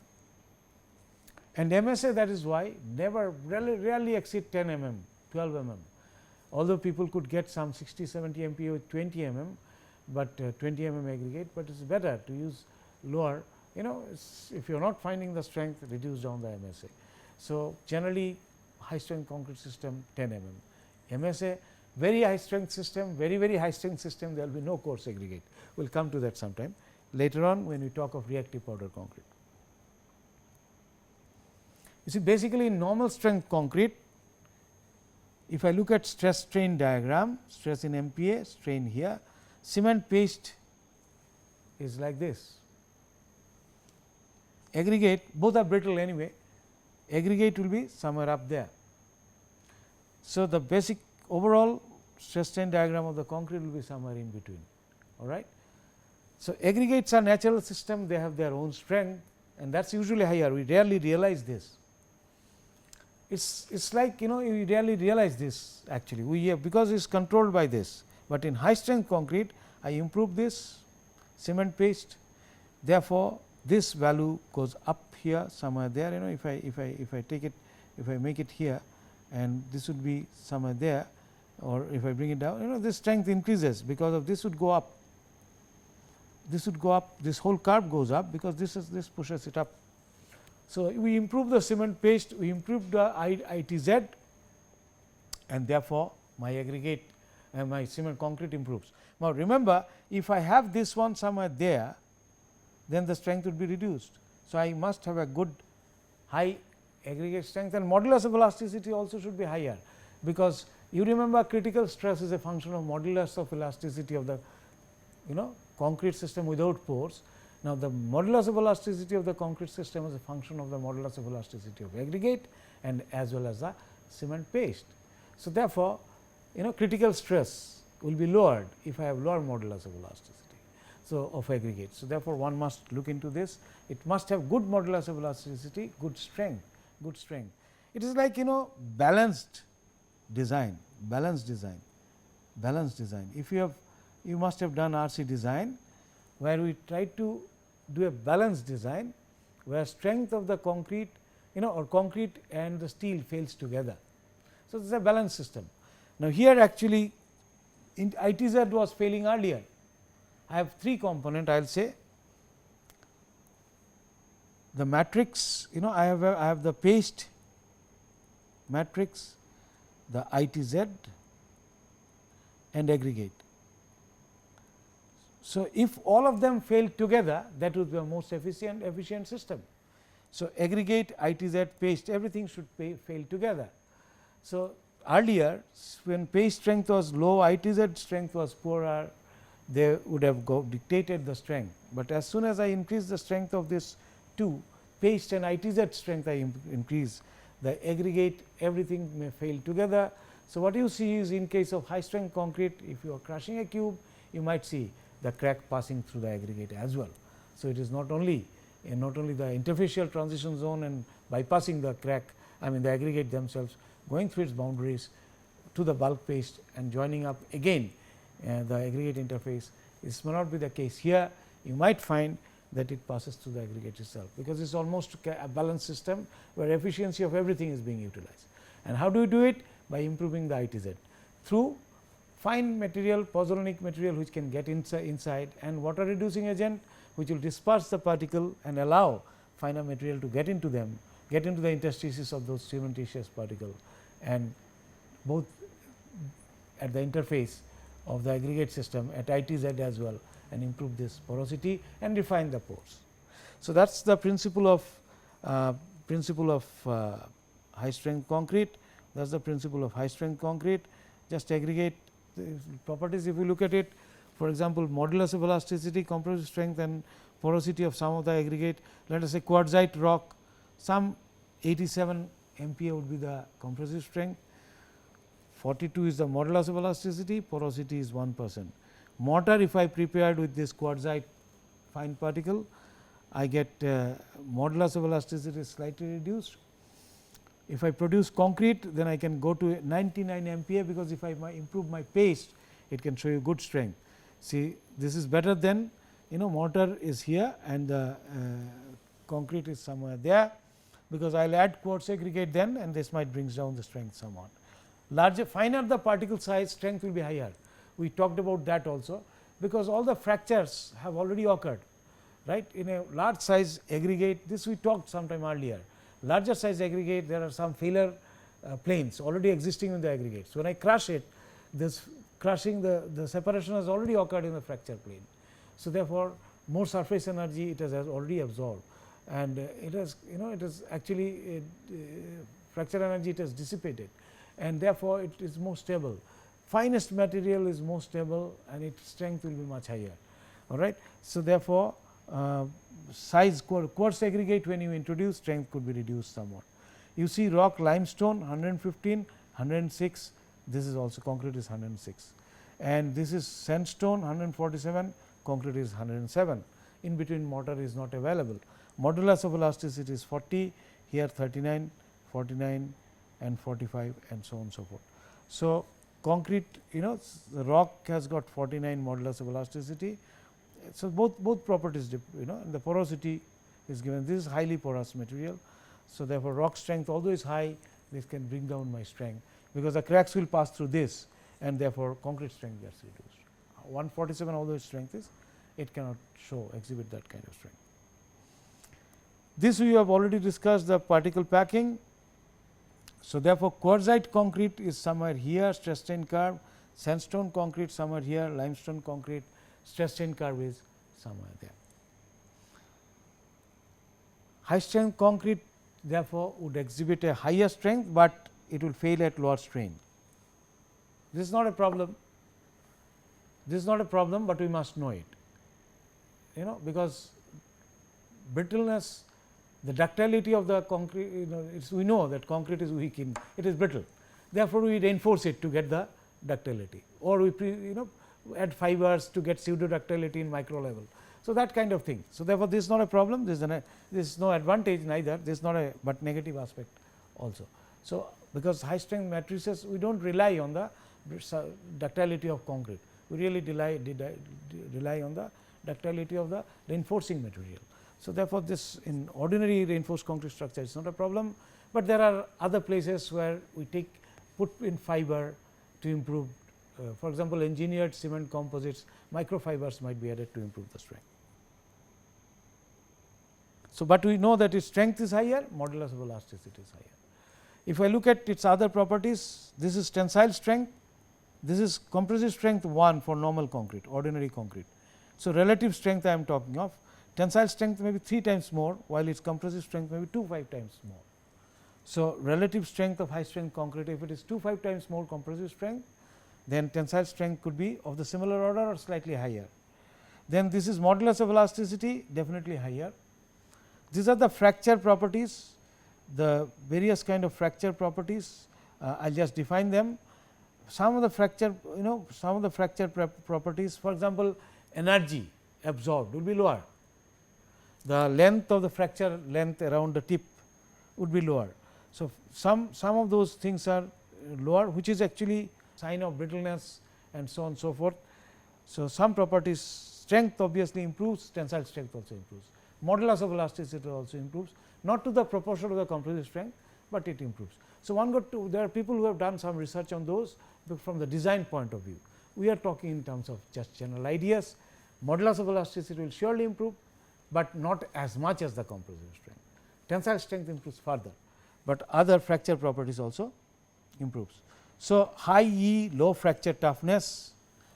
And MSA, that is why never rarely exceed 10 mm, 12 mm, although people could get some 60, 70 MPa with 20 mm, but 20 mm aggregate, but it is better to use lower, if you are not finding the strength, reduce down the MSA. So, generally high strength concrete system 10 mm, MSA very high strength system, very high strength system, there will be no coarse aggregate. We will come to that sometime later on when we talk of reactive powder concrete. You see, basically in normal strength concrete, if I look at stress strain diagram, stress in MPa, strain here, cement paste is like this. Aggregate, both are brittle anyway, aggregate will be somewhere up there. So, the basic overall stress strain diagram of the concrete will be somewhere in between, all right. So, aggregates are natural system, they have their own strength, and that is usually higher, we rarely realize this. It's like you rarely realize this actually, we have, because it is controlled by this, but in high strength concrete I improve this cement paste, therefore, this value goes up here somewhere there, if I take it, if I make it here, and this would be somewhere there, or if I bring it down, this strength increases because of this would go up, this would go up, this whole curve goes up because this pushes it up. So, we improve the cement paste, we improve the ITZ, and therefore, my aggregate and my cement concrete improves. Now, remember, if I have this one somewhere there, then the strength would be reduced. So, I must have a good high aggregate strength, and modulus of elasticity also should be higher, because you remember critical stress is a function of modulus of elasticity of the concrete system without pores. Now, the modulus of elasticity of the concrete system is a function of the modulus of elasticity of aggregate and as well as the cement paste. So, therefore, critical stress will be lowered if I have lower modulus of elasticity, so of aggregate. So, therefore, one must look into this, it must have good modulus of elasticity, good strength. It is like balanced design. If you must have done RC design, where we try to do a balanced design, where strength of the concrete or concrete and the steel fails together. So, this is a balanced system. Now, here actually ITZ was failing earlier. I have 3 component, I will say the matrix, I have the paste matrix, the ITZ and aggregate. So, if all of them fail together, that would be a most efficient system. So, aggregate, ITZ, paste, everything should fail together. So, earlier when paste strength was low, ITZ strength was poorer, they would have dictated the strength, but as soon as I increase the strength of this 2, paste and ITZ strength I increase, the aggregate everything may fail together. So, what you see is in case of high strength concrete, if you are crushing a cube, you might see the crack passing through the aggregate as well. So, it is not only the interfacial transition zone and bypassing the crack, the aggregate themselves, going through its boundaries to the bulk paste and joining up again the aggregate interface. This may not be the case here, you might find that it passes through the aggregate itself, because it is almost a balanced system where efficiency of everything is being utilized. And how do we do it? By improving the ITZ through fine material, pozzolanic material which can get inside and water reducing agent which will disperse the particle and allow finer material to get into them, get into the interstices of those cementitious particles, and both at the interface of the aggregate system at ITZ as well, and improve this porosity and refine the pores. So, that is the principle of high strength concrete. That is the principle of high strength concrete. Just aggregate properties, if you look at it, for example, modulus of elasticity, compressive strength and porosity of some of the aggregate, let us say quartzite rock, some 87 MPa would be the compressive strength, 42 is the modulus of elasticity, porosity is 1%. Mortar, if I prepared with this quartzite fine particle, I get modulus of elasticity is slightly reduced. If I produce concrete, then I can go to 99 MPa, because if I improve my paste, it can show you good strength. See, this is better than mortar is here and the concrete is somewhere there, because I will add quartz aggregate then, and this might brings down the strength somewhat. Larger, finer the particle size, strength will be higher. We talked about that also, because all the fractures have already occurred, right. In a large size aggregate, this we talked sometime earlier. Larger size aggregate, there are some failure planes already existing in the aggregate. So, when I crush it, this crushing the separation has already occurred in the fracture plane. So, therefore, more surface energy it has already absorbed, and it has it is actually fracture energy it has dissipated, and therefore, it is more stable. Finest material is more stable and its strength will be much higher. All right. So, therefore, size quartz aggregate, when you introduce, strength could be reduced somewhat. You see rock limestone 115, 106, this is also concrete is 106, and this is sandstone 147, concrete is 107. In between mortar is not available. Modulus of elasticity is 40, here 39, 49 and 45 and so on and so forth. So, concrete the rock has got 49 modulus of elasticity. So, both properties and the porosity is given, this is highly porous material. So, therefore, rock strength although is high, this can bring down my strength, because the cracks will pass through this, and therefore, concrete strength gets reduced. 147 although its strength is, it cannot exhibit that kind of strength. This we have already discussed, the particle packing. So, therefore, quartzite concrete is somewhere here, stress strain curve, sandstone concrete somewhere here, limestone concrete, stress strain curve is somewhere there. High strength concrete therefore, would exhibit a higher strength, but it will fail at lower strain. This is not a problem, but we must know it, because brittleness, the ductility of the concrete, we know that concrete is weak in, it is brittle. Therefore, we reinforce it to get the ductility, or we add fibers to get pseudo ductility in micro level. So, that kind of thing. So, therefore, this is not a problem, this is no advantage neither, this is not a, but negative aspect also. So, because high strength matrices, we do not rely on the ductility of concrete, we really rely on the ductility of the reinforcing material. So, therefore, this in ordinary reinforced concrete structure is not a problem, but there are other places where we put in fiber to improve, for example, engineered cement composites, microfibers might be added to improve the strength. So, but we know that its strength is higher, modulus of elasticity is higher. If I look at its other properties, this is tensile strength, this is compressive strength 1 for normal concrete, ordinary concrete. So, relative strength I am talking of, tensile strength may be 3 times more, while its compressive strength may be 2-5 times more. So, relative strength of high strength concrete, if it is 2-5 times more compressive strength, then tensile strength could be of the similar order or slightly higher. Then this is modulus of elasticity, definitely higher. These are the fracture properties, the various kind of fracture properties. I will just define them. Some of the fracture, some of the fracture properties, for example, energy absorbed will be lower. The length of the fracture length around the tip would be lower. So, some of those things are lower, which is actually sign of brittleness and so on and so forth. So, some properties, strength obviously improves, tensile strength also improves, modulus of elasticity also improves, not to the proportion of the compressive strength, but it improves. So, one got to, there are people who have done some research on those, but from the design point of view. We are talking in terms of just general ideas, modulus of elasticity will surely improve, but not as much as the compressive strength. Tensile strength improves further, but other fracture properties also improves. So, high E, low fracture toughness,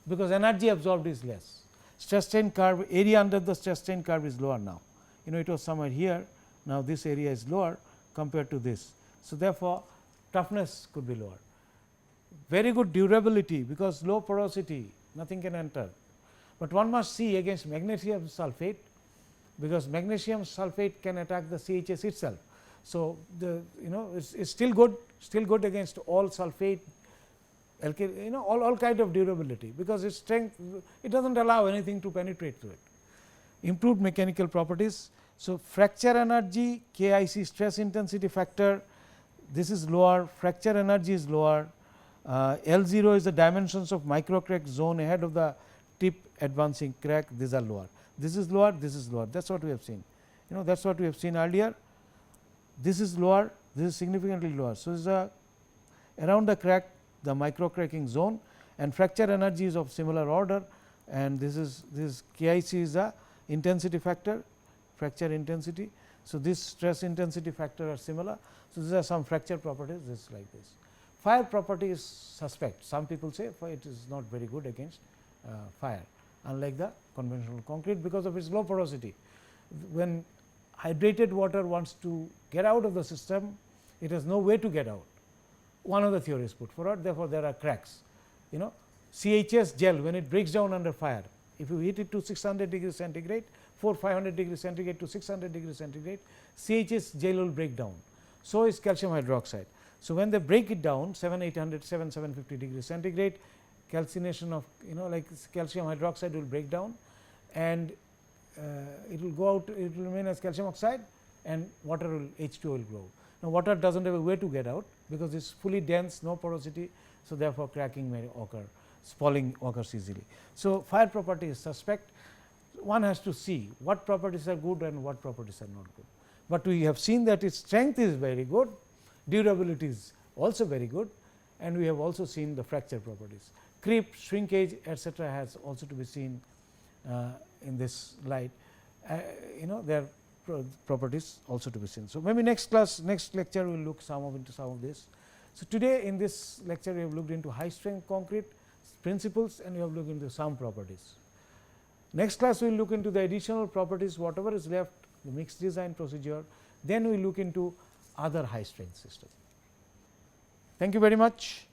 because energy absorbed is less. Stress strain curve, area under the stress strain curve is lower now. It was somewhere here, now this area is lower compared to this. So, therefore, toughness could be lower. Very good durability, because low porosity, nothing can enter, but one must see against magnesium sulphate, because magnesium sulphate can attack the CHS itself. So, the it's still good against all sulphate, all kind of durability, because its strength, it does not allow anything to penetrate through it. Improved mechanical properties. So, fracture energy, KIC stress intensity factor, this is lower, fracture energy is lower, L0 is the dimensions of microcrack zone ahead of the tip advancing crack, these are lower. This is lower, this is lower, that is what we have seen. That is what we have seen earlier. This is lower, this is significantly lower. So, this is around the crack, the micro cracking zone, and fracture energy is of similar order, and this KIC is the intensity factor, fracture intensity. So, this stress intensity factor are similar. So, these are some fracture properties, this is like this. Fire property is suspect. Some people say it is not very good against fire, unlike the conventional concrete, because of its low porosity. When hydrated water wants to get out of the system, it has no way to get out. One of the theories put forward, therefore, there are cracks. CHS gel, when it breaks down under fire, if you heat it to 600 degrees centigrade, 500 degrees centigrade to 600 degrees centigrade, CHS gel will break down. So is calcium hydroxide. So, when they break it down 750 degrees centigrade, calcination of like calcium hydroxide will break down, and it will go out, it will remain as calcium oxide, and water will H2O will grow. Now, water does not have a way to get out, because it is fully dense, no porosity. So, therefore, cracking may occur, spalling occurs easily. So, fire property is suspect. One has to see what properties are good and what properties are not good, but we have seen that its strength is very good, durability is also very good, and we have also seen the fracture properties. Creep, shrinkage, etc., has also to be seen in this light. Their properties also to be seen. So, maybe next lecture we will look into some of this. So, today in this lecture we have looked into high strength concrete principles, and we have looked into some properties. Next class we will look into the additional properties, whatever is left, the mixed design procedure, then we will look into other high strength systems. Thank you very much.